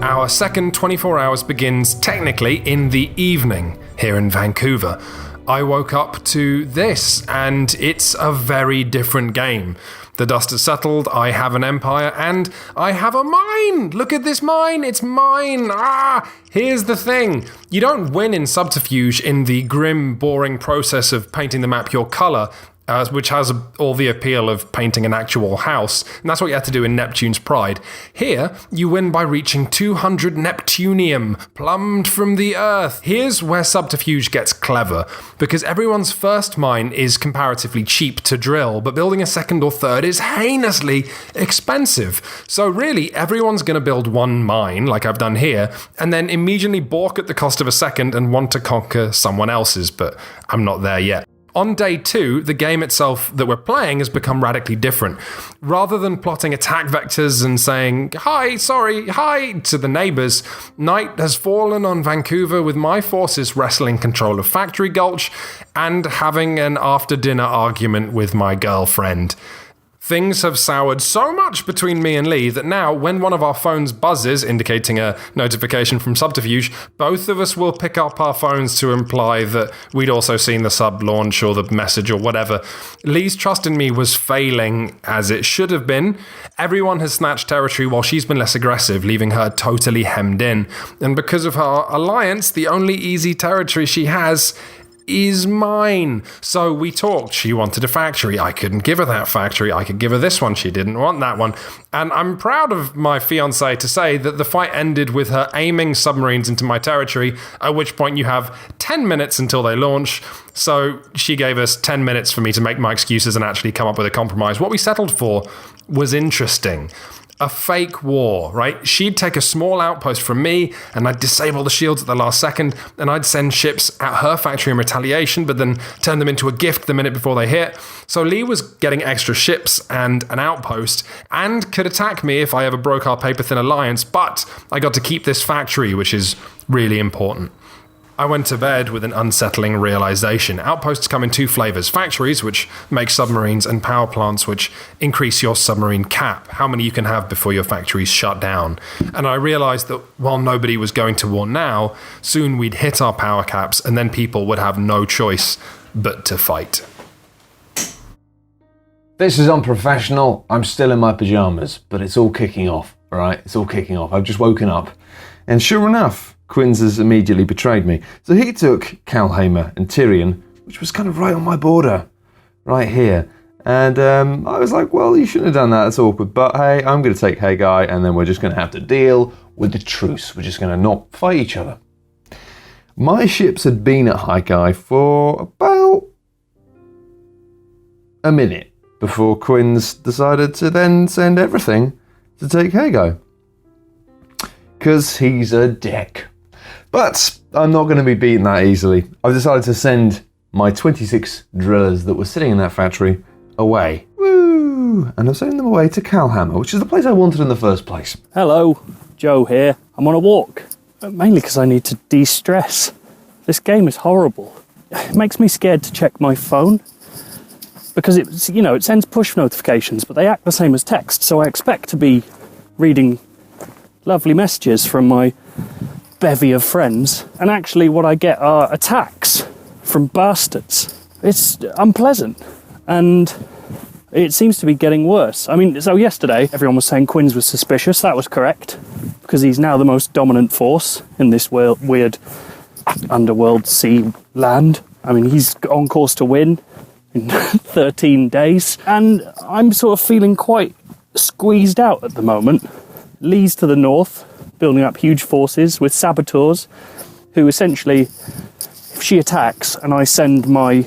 Our second 24 hours begins technically in the evening here in Vancouver. I woke up to this, and it's a very different game. The dust has settled, I have an empire, and I have a mine! Look at this mine, it's mine! Here's the thing. You don't win in Subterfuge in the grim, boring process of painting the map your colour, which has all the appeal of painting an actual house, and that's what you have to do in Neptune's Pride. Here, you win by reaching 200 Neptunium, plumbed from the earth. Here's where Subterfuge gets clever, because everyone's first mine is comparatively cheap to drill, but building a second or third is heinously expensive. So really, everyone's going to build one mine, like I've done here, and then immediately balk at the cost of a second and want to conquer someone else's, but I'm not there yet. On day 2, the game itself that we're playing has become radically different. Rather than plotting attack vectors and saying, hi to the neighbours, night has fallen on Vancouver with my forces wrestling control of Factory Gulch and having an after-dinner argument with my girlfriend. Things have soured so much between me and Lee that now, when one of our phones buzzes, indicating a notification from Subterfuge, both of us will pick up our phones to imply that we'd also seen the sub launch or the message or whatever. Lee's trust in me was failing, as it should have been. Everyone has snatched territory while she's been less aggressive, leaving her totally hemmed in. And because of her alliance, the only easy territory she has is mine. So we talked. She wanted a factory. I couldn't give her that factory. I could give her this one. She didn't want that one. And I'm proud of my fiancée to say that the fight ended with her aiming submarines into my territory, at which point you have 10 minutes until they launch. So she gave us 10 minutes for me to make my excuses and actually come up with a compromise. What we settled for was interesting. A fake war, right? She'd take a small outpost from me, and I'd disable the shields at the last second, and I'd send ships at her factory in retaliation, but then turn them into a gift the minute before they hit. So Lee was getting extra ships and an outpost, and could attack me if I ever broke our paper-thin alliance, but I got to keep this factory, which is really important. I went to bed with an unsettling realization. Outposts come in 2 flavors: factories, which make submarines, and power plants, which increase your submarine cap, how many you can have before your factories shut down. And I realized that while nobody was going to war now, soon we'd hit our power caps, and then people would have no choice but to fight. This is unprofessional. I'm still in my pajamas, but it's all kicking off, all right? It's all kicking off. I've just woken up, and sure enough, Quinns has immediately betrayed me. So he took Kalhamer and Tyrion, which was kind of right on my border, right here. And I was like, well, you shouldn't have done that, that's awkward. But hey, I'm going to take Haggai, and then we're just going to have to deal with the truce. We're just going to not fight each other. My ships had been at Haggai for about a minute before Quinns decided to then send everything to take Haggai. Because he's a dick. But I'm not going to be beaten that easily. I've decided to send my 26 drillers that were sitting in that factory away. Woo! And I'm sending them away to Kalhamer, which is the place I wanted in the first place. Hello, Joe here. I'm on a walk. Mainly because I need to de-stress. This game is horrible. It makes me scared to check my phone. Because it sends push notifications, but they act the same as text. So I expect to be reading lovely messages from my bevy of friends, and actually what I get are attacks from bastards. It's unpleasant, and it seems to be getting worse. I mean, so yesterday everyone was saying Quinns was suspicious. That was correct, because he's now the most dominant force in this weird underworld sea land. I mean, he's on course to win in 13 days, and I'm sort of feeling quite squeezed out at the moment. Lee's to the north, building up huge forces with saboteurs, who essentially, if she attacks and I send my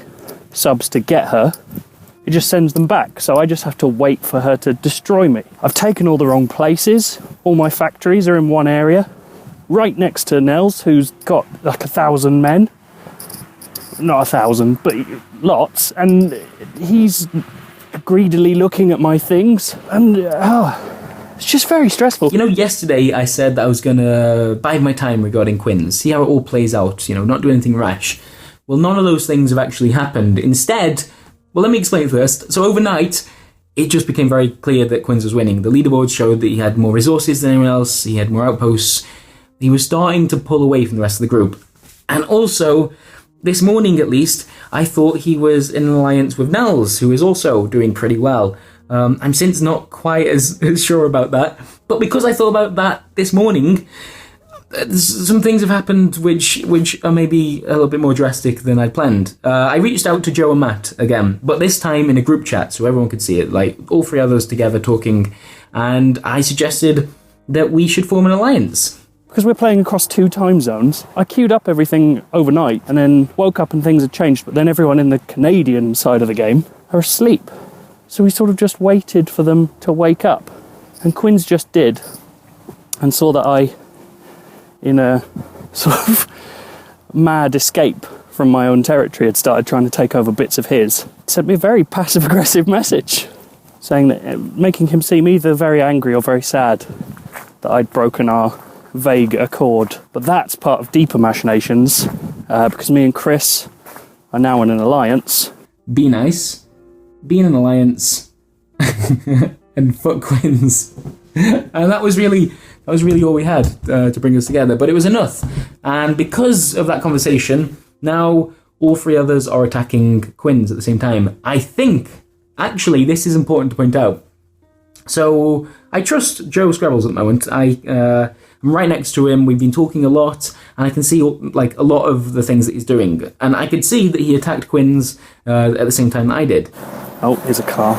subs to get her, it just sends them back. So I just have to wait for her to destroy me. I've taken all the wrong places. All my factories are in one area, right next to Nels, who's got like 1,000 men. Not 1,000, but lots. And he's greedily looking at my things. And it's just very stressful. You know, yesterday I said that I was going to bide my time regarding Quinns, see how it all plays out, not do anything rash. Well, none of those things have actually happened. Instead, well, let me explain first. So overnight, it just became very clear that Quinns was winning. The leaderboard showed that he had more resources than anyone else, he had more outposts. He was starting to pull away from the rest of the group. And also, this morning at least, I thought he was in an alliance with Nels, who is also doing pretty well. I'm since not quite as sure about that. But because I thought about that this morning, some things have happened which are maybe a little bit more drastic than I'd planned. I reached out to Joe and Matt again, but this time in a group chat so everyone could see it, like all three others together talking, and I suggested that we should form an alliance. Because we're playing across 2 time zones, I queued up everything overnight and then woke up and things had changed, but then everyone in the Canadian side of the game are asleep. So we sort of just waited for them to wake up. And Quinns just did, and saw that I, in a sort of mad escape from my own territory, had started trying to take over bits of his. Sent me a very passive-aggressive message, saying that, making him seem either very angry or very sad that I'd broken our vague accord. But that's part of deeper machinations, because me and Chris are now in an alliance. Be nice, be in an alliance, and fuck Quinns. And that was really all we had to bring us together, but it was enough. And because of that conversation, now all three others are attacking Quinns at the same time. I think, actually, this is important to point out. So I trust Joe Scrabbles at the moment. I'm right next to him. We've been talking a lot, and I can see like a lot of the things that he's doing. And I could see that he attacked Quinns at the same time that I did. Oh, here's a car.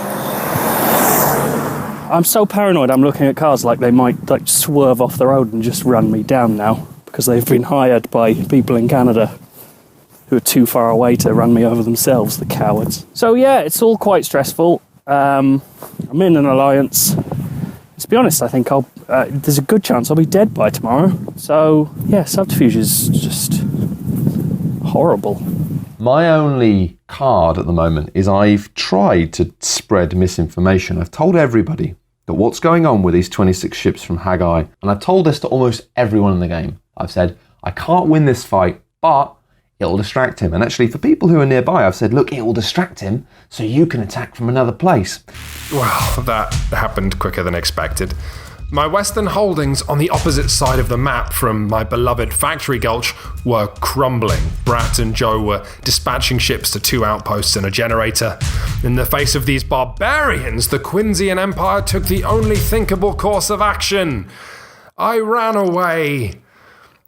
I'm so paranoid I'm looking at cars like they might like swerve off the road and just run me down now, because they've been hired by people in Canada who are too far away to run me over themselves, the cowards. So yeah, it's all quite stressful. I'm in an alliance. To be honest, I think there's a good chance I'll be dead by tomorrow. So yeah, Subterfuge is just horrible. My only card at the moment is I've tried to spread misinformation. I've told everybody that what's going on with these 26 ships from Haggai, and I've told this to almost everyone in the game. I've said, I can't win this fight, but it'll distract him. And actually, for people who are nearby, I've said, look, it will distract him so you can attack from another place. Well, that happened quicker than expected. My western holdings on the opposite side of the map from my beloved Factory Gulch were crumbling. Brat and Joe were dispatching ships to 2 outposts and a generator. In the face of these barbarians, the Quinsian Empire took the only thinkable course of action. I ran away.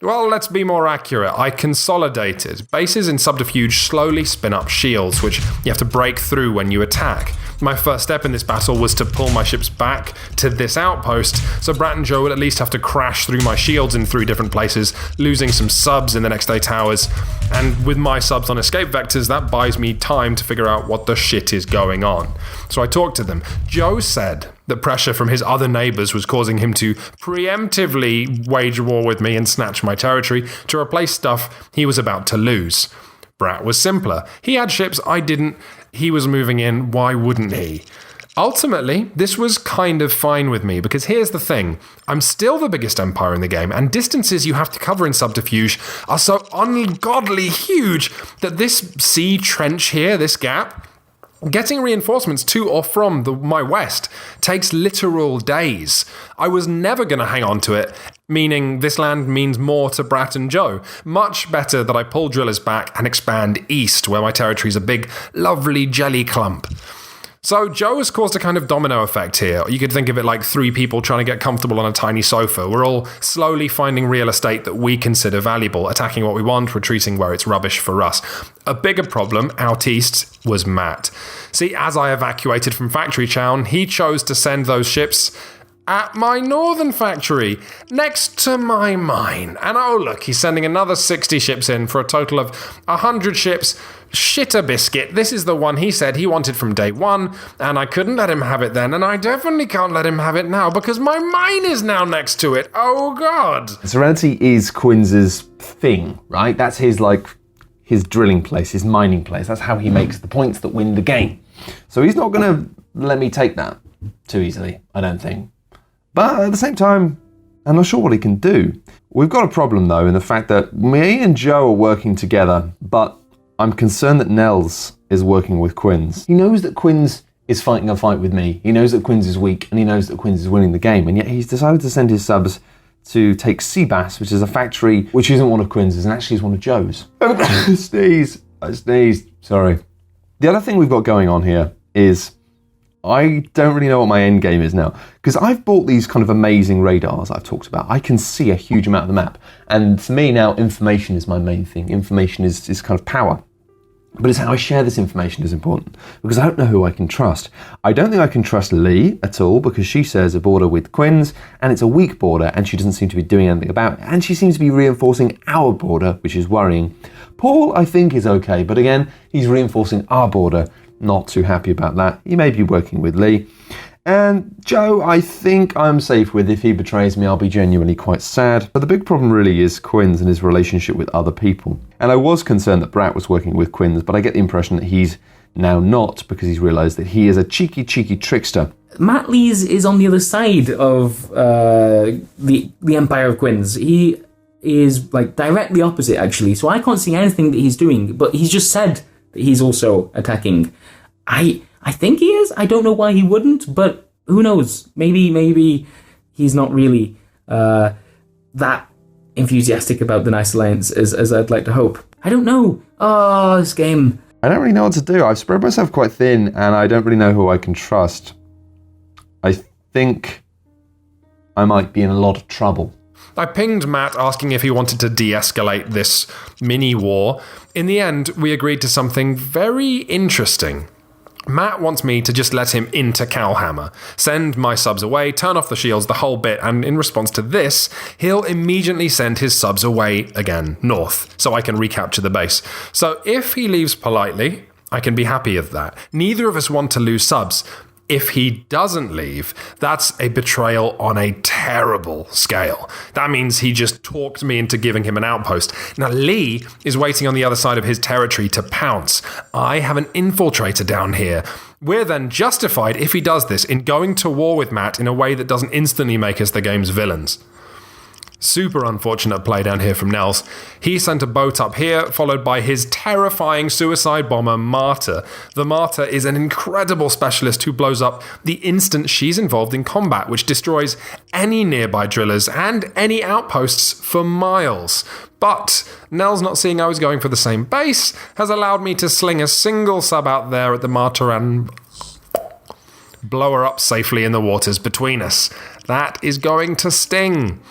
Well, let's be more accurate. I consolidated. Bases in Subterfuge slowly spin up shields, which you have to break through when you attack. My first step in this battle was to pull my ships back to this outpost, so Brat and Joe would at least have to crash through my shields in 3 different places, losing some subs in the next day towers. And with my subs on escape vectors, that buys me time to figure out what the shit is going on. So I talked to them. Joe said that pressure from his other neighbours was causing him to preemptively wage war with me and snatch my territory to replace stuff he was about to lose. Brat was simpler. He had ships I didn't. He was moving in. Why wouldn't he? Ultimately, this was kind of fine with me, because here's the thing. I'm still the biggest empire in the game, and distances you have to cover in Subterfuge are so ungodly huge that this sea trench here, this gap, getting reinforcements to or from my west takes literal days. I was never going to hang on to it, meaning this land means more to Brat and Joe. Much better that I pull drillers back and expand east, where my territory's a big, lovely jelly clump. So Joe has caused a kind of domino effect here. You could think of it like 3 people trying to get comfortable on a tiny sofa. We're all slowly finding real estate that we consider valuable, attacking what we want, retreating where it's rubbish for us. A bigger problem out east was Matt. See, as I evacuated from Factory Town, he chose to send those ships at my northern factory, next to my mine. And oh look, he's sending another 60 ships in for a total of 100 ships. Shit a biscuit. This is the one he said he wanted from day one, and I couldn't let him have it then, and I definitely can't let him have it now because my mine is now next to it. Oh god. Serenity is Quinns' thing, right? That's his drilling place, his mining place. That's how he makes the points that win the game. So he's not going to let me take that too easily, I don't think. But at the same time, I'm not sure what he can do. We've got a problem though in the fact that me and Joe are working together, but I'm concerned that Nels is working with Quinns. He knows that Quinns is fighting a fight with me. He knows that Quinns is weak, and he knows that Quinns is winning the game, and yet he's decided to send his subs to take Seabass, which is a factory which isn't one of Quinns' and actually is one of Joe's. I sneezed. Sorry. The other thing we've got going on here is I don't really know what my end game is now, because I've bought these kind of amazing radars I've talked about. I can see a huge amount of the map, and for me now, information is my main thing. Information is kind of power. But it's how I share this information is important, because I don't know who I can trust. I don't think I can trust Lee at all, because she shares a border with Quinns, and it's a weak border, and she doesn't seem to be doing anything about it. And she seems to be reinforcing our border, which is worrying. Paul, I think, is okay, but again, he's reinforcing our border. Not too happy about that. He may be working with Lee. And Joe, I think I'm safe with. If he betrays me, I'll be genuinely quite sad. But the big problem really is Quinns and his relationship with other people. And I was concerned that Brat was working with Quinns, but I get the impression that he's now not, because he's realised that he is a cheeky trickster. Matt Lees is on the other side of the empire of Quinns. He is like directly opposite, actually. So I can't see anything that he's doing, but he's just said that he's also attacking. I think he is. I don't know why he wouldn't, but who knows? Maybe he's not really that enthusiastic about the Nice Alliance as I'd like to hope. I don't know. Oh, this game. I don't really know what to do. I've spread myself quite thin, and I don't really know who I can trust. I think I might be in a lot of trouble. I pinged Matt asking if he wanted to de-escalate this mini-war. In the end, we agreed to something very interesting. Matt wants me to just let him into Calhammer, send my subs away, turn off the shields, the whole bit, and in response to this, he'll immediately send his subs away again, north, so I can recapture the base. So if he leaves politely, I can be happy with that. Neither of us want to lose subs. If he doesn't leave, that's a betrayal on a terrible scale. That means he just talked me into giving him an outpost. Now, Lee is waiting on the other side of his territory to pounce. I have an infiltrator down here. We're then justified, if he does this, in going to war with Matt in a way that doesn't instantly make us the game's villains. Super unfortunate play down here from Nels. He sent a boat up here, followed by his terrifying suicide bomber, Martyr. The Martyr is an incredible specialist who blows up the instant she's involved in combat, which destroys any nearby drillers and any outposts for miles. But Nels, not seeing I was going for the same base, has allowed me to sling a single sub out there at the Martyr and blow her up safely in the waters between us. That is going to sting.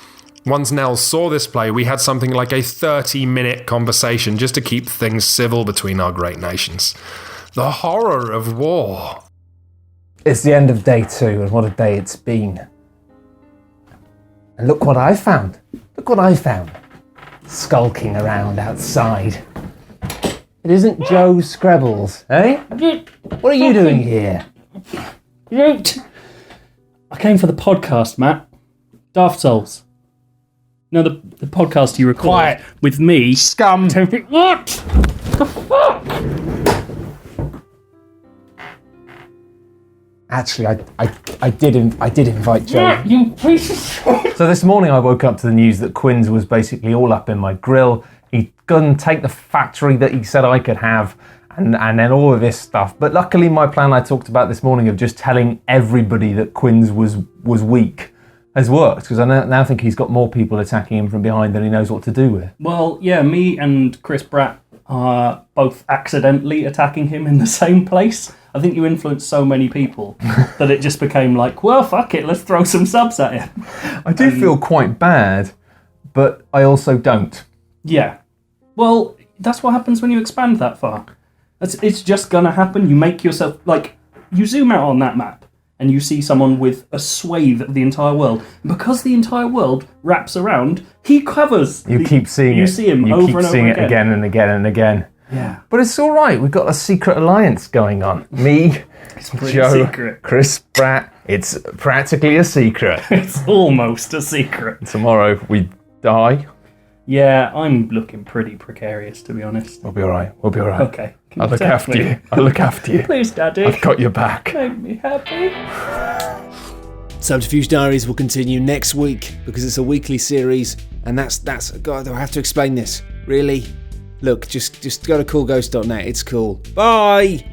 Once Nels saw this play, we had something like a 30-minute conversation just to keep things civil between our great nations. The horror of war. It's the end of day 2, and what a day it's been. And look what I found. Skulking around outside. It isn't Joe Screbbles, eh? What are you doing here? I came for the podcast, Matt. Daft Souls. No, the podcast you record Quiet. with me. Scum. What? The fuck? Actually, I did invite Joe. You piece of shit. So this morning I woke up to the news that Quinns was basically all up in my grill. He'd gone take the factory that he said I could have, and then all of this stuff. But luckily my plan I talked about this morning of just telling everybody that Quinns was weak has worked, because I now think he's got more people attacking him from behind than he knows what to do with. Well, yeah, me and Chris Bratt are both accidentally attacking him in the same place. I think you influenced so many people that it just became like, well, fuck it, let's throw some subs at him. I do feel quite bad, but I also don't. Yeah. Well, that's what happens when you expand that far. It's just gonna happen. You make yourself, like, you zoom out on that map, and you see someone with a swathe of the entire world. And because the entire world wraps around, he covers. You keep seeing it. You see him you over keep and over seeing again. it again and again and again. Yeah. But it's all right. We've got a secret alliance going on. Me, pretty Joe, secret. Chris Pratt. It's practically a secret. It's almost a secret. Tomorrow we die. Yeah, I'm looking pretty precarious, to be honest. We'll be all right. We'll be all right. Okay. I'll look after you. I'll look after you. Please, Daddy. I've got your back. Make me happy. Subterfuge Diaries will continue next week because it's a weekly series, and that's God, I have to explain this. Really? Look, just go to coolghost.net. It's cool. Bye.